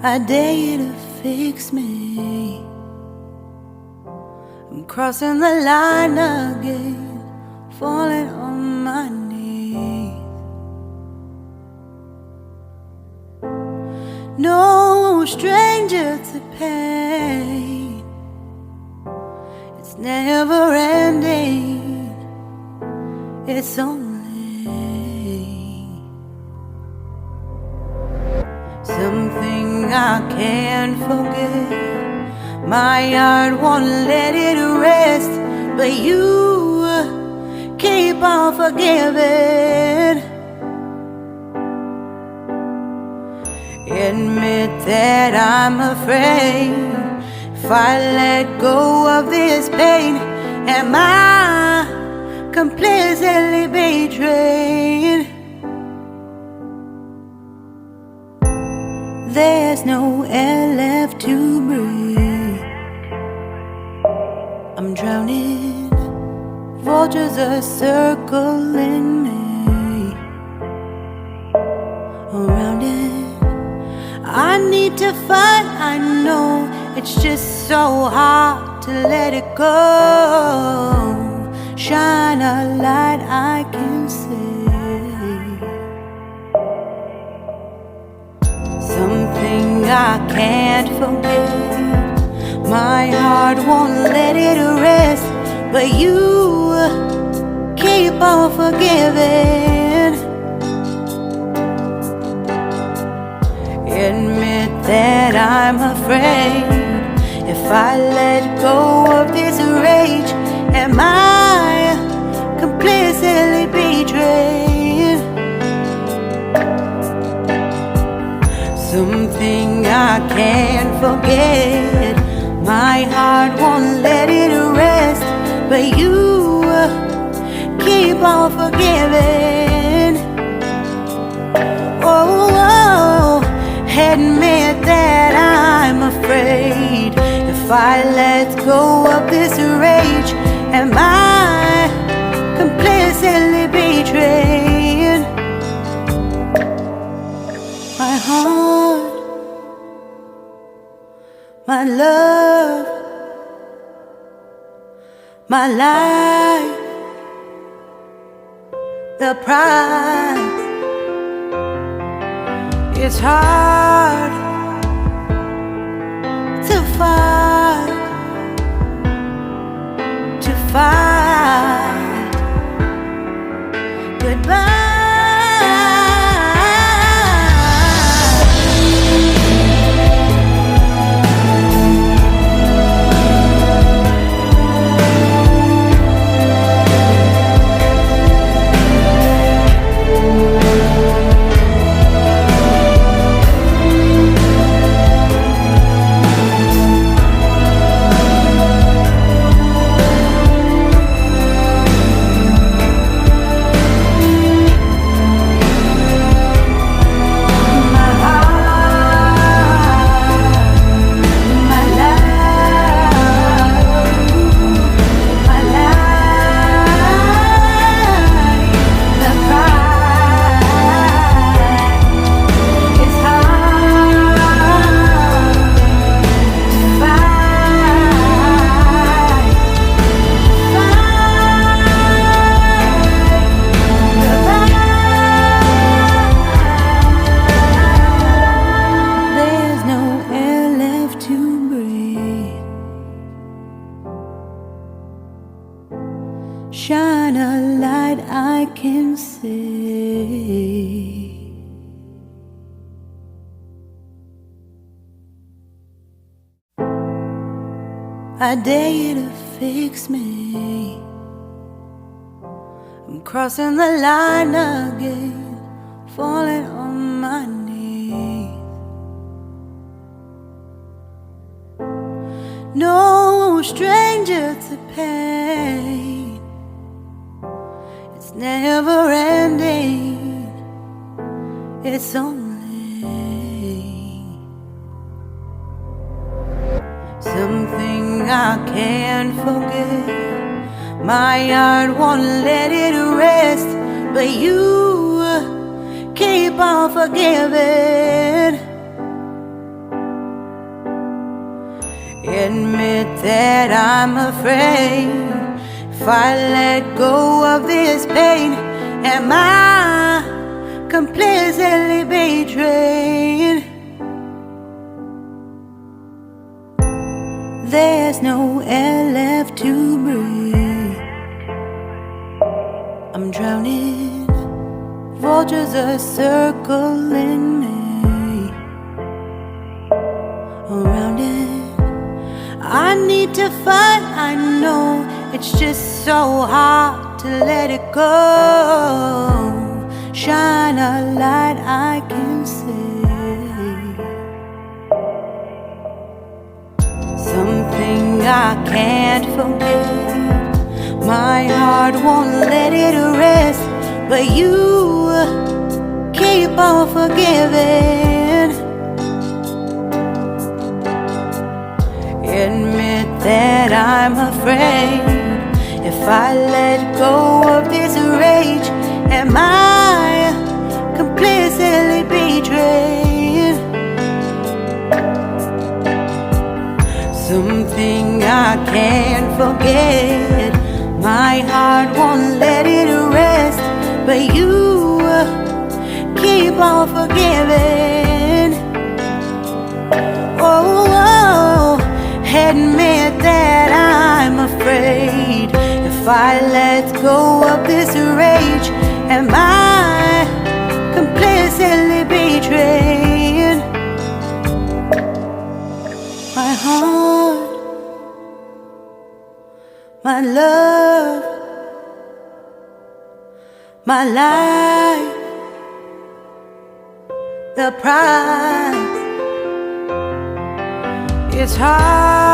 I dare you to fix me. I'm crossing the line again, falling on my knees. No stranger to pain, it's never ending, it's only something I can't forget. My heart won't let it rest, but you keep on forgiving. Admit that I'm afraid. If I let go of this pain, am I completely betrayed? There's no air left to breathe. I'm drowning, vultures are circling me around it. I need to fight, I know it's just so hard to let it go. Shine a light I can see. Something I can't forget. My heart won't let it rest, but you keep on forgiving. Admit that I'm afraid. If I let go of this rage, am I completely betrayed? Something I can't forget. My heart won't let it rest, but you keep on forgiving. Oh, admit that I'm afraid. If I let go of this rage, am I completely betrayed? My heart, my love, my life, the price. It's hard to fight, goodbye. Shine a light I can see. I dare you to fix me. I'm crossing the line again, falling on my knees. No stranger to pain, it's never ending, it's only something I can't forget. My heart won't let it rest, but you keep on forgiving. that I'm afraid if I let go of this pain, am I completely betrayed? There's no air left to breathe. I'm drowning, vultures are circling me. Around it, I need to fight. I know it's just so hard to let it go. Shine a light I can see. Something I can't forget. My heart won't let it rest, but you keep on forgiving. Admit that I'm afraid if I let go of this rage, am I completely betrayed? Something I can't forget. My heart won't let it rest, but you keep on forgiving. Oh, admit that I'm afraid if I let go of this rage, am I completely betrayed? My heart, my love, my life, the price. It's hard